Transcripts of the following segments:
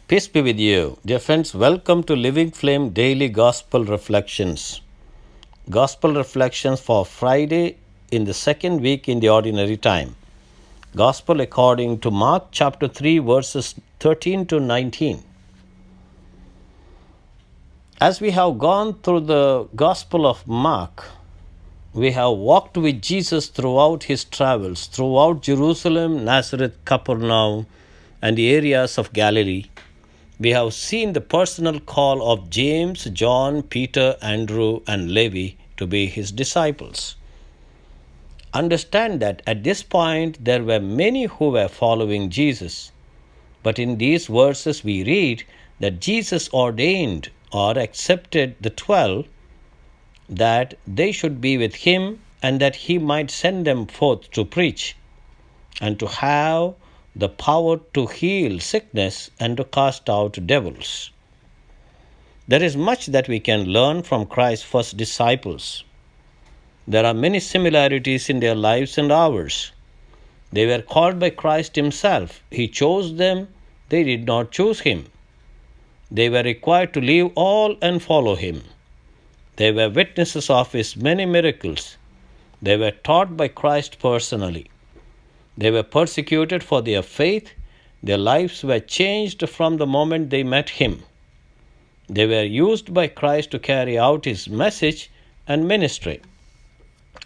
Peace be with you. Dear friends, welcome to Living Flame Daily Gospel Reflections. Gospel Reflections for Friday in the second week in the Ordinary Time. Gospel according to Mark chapter 3 verses 13 to 19. As we have gone through the Gospel of Mark, we have walked with Jesus throughout his travels, throughout Jerusalem, Nazareth, Capernaum, and the areas of Galilee. We have seen the personal call of James, John, Peter, Andrew, and Levi to be his disciples. Understand that at this point there were many who were following Jesus. But in these verses we read that Jesus ordained or accepted the 12 that they should be with him and that he might send them forth to preach and to have the power to heal sickness and to cast out devils. There is much that we can learn from Christ's first disciples. There are many similarities in their lives and ours. They were called by Christ himself. He chose them, they did not choose him. They were required to leave all and follow him. They were witnesses of his many miracles. They were taught by Christ personally. They were persecuted for their faith. Their lives were changed from the moment they met him. They were used by Christ to carry out his message and ministry.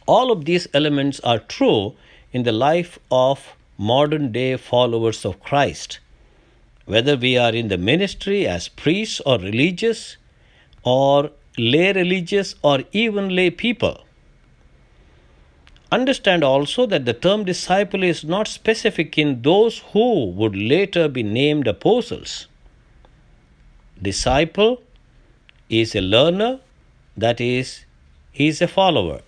All of these elements are true in the life of modern-day followers of Christ. Whether we are in the ministry as priests or religious, or lay religious, or even lay people. Understand also that the term disciple is not specific in those who would later be named apostles. Disciple is a learner, that is, he is a follower.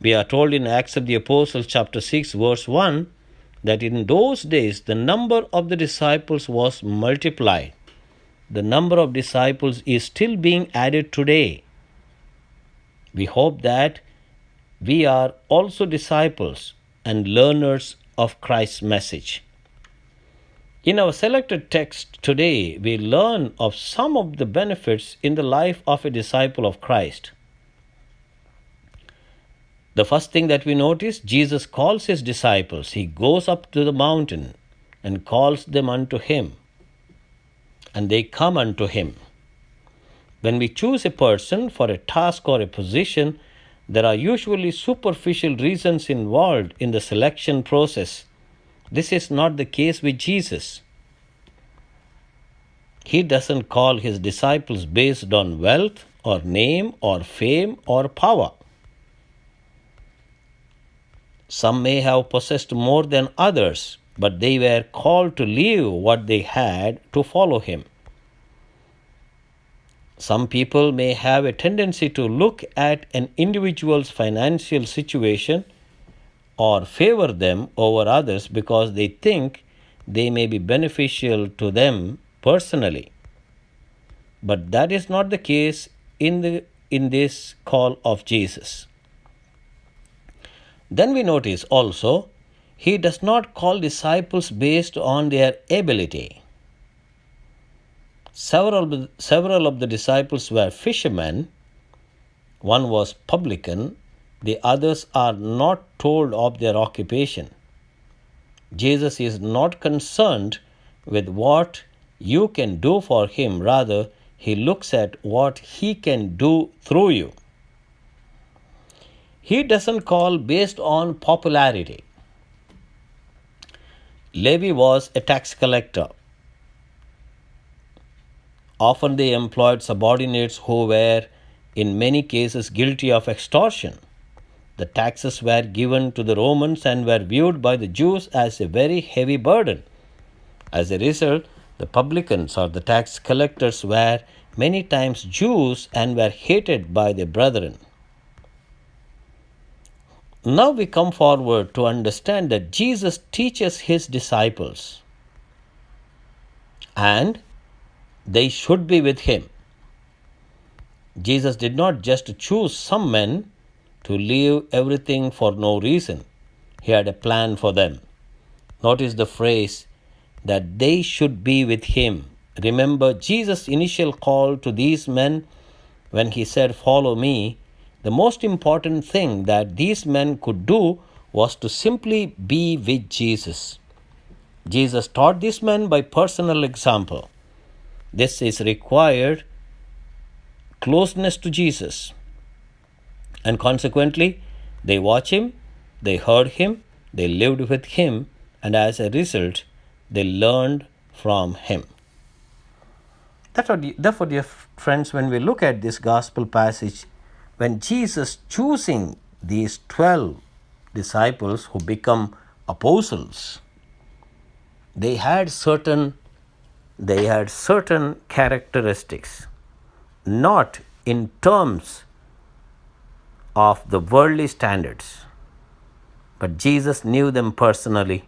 We are told in Acts of the Apostles chapter 6 verse 1 that in those days the number of the disciples was multiplied. The number of disciples is still being added today. We hope that we are also disciples and learners of Christ's message. In our selected text today, we learn of some of the benefits in the life of a disciple of Christ. The first thing that we notice, Jesus calls his disciples. He goes up to the mountain and calls them unto him, and they come unto him. When we choose a person for a task or a position, there are usually superficial reasons involved in the selection process. This is not the case with Jesus. He doesn't call his disciples based on wealth or name or fame or power. Some may have possessed more than others, but they were called to leave what they had to follow him. Some people may have a tendency to look at an individual's financial situation or favor them over others because they think they may be beneficial to them personally. But that is not the case in this call of Jesus. Then we notice also, he does not call disciples based on their ability. Several of the disciples were fishermen. One was publican. The others are not told of their occupation. Jesus is not concerned with what you can do for him. Rather, he looks at what he can do through you. He doesn't call based on popularity. Levi was a tax collector. Often they employed subordinates who were, in many cases, guilty of extortion. The taxes were given to the Romans and were viewed by the Jews as a very heavy burden. As a result, the publicans or the tax collectors were many times Jews and were hated by their brethren. Now we come forward to understand that Jesus teaches his disciples, and they should be with him. Jesus did not just choose some men to leave everything for no reason. He had a plan for them. Notice the phrase, that they should be with him. Remember Jesus' initial call to these men when he said, "Follow me." The most important thing that these men could do was to simply be with Jesus. Jesus taught these men by personal example. This is required closeness to Jesus. And consequently, they watched him, they heard him, they lived with him, and as a result, they learned from him. Therefore, dear friends, when we look at this gospel passage, when Jesus choosing these 12 disciples who become apostles, they had certain characteristics, not in terms of the worldly standards, but Jesus knew them personally.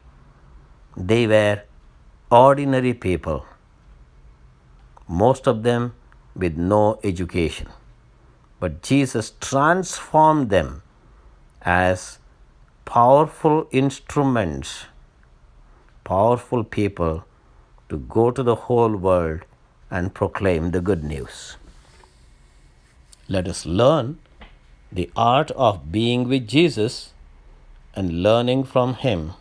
They were ordinary people, most of them with no education. But Jesus transformed them as powerful instruments, powerful people to go to the whole world and proclaim the good news. Let us learn the art of being with Jesus and learning from him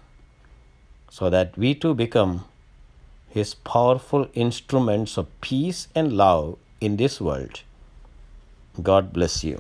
so that we too become his powerful instruments of peace and love in this world. God bless you.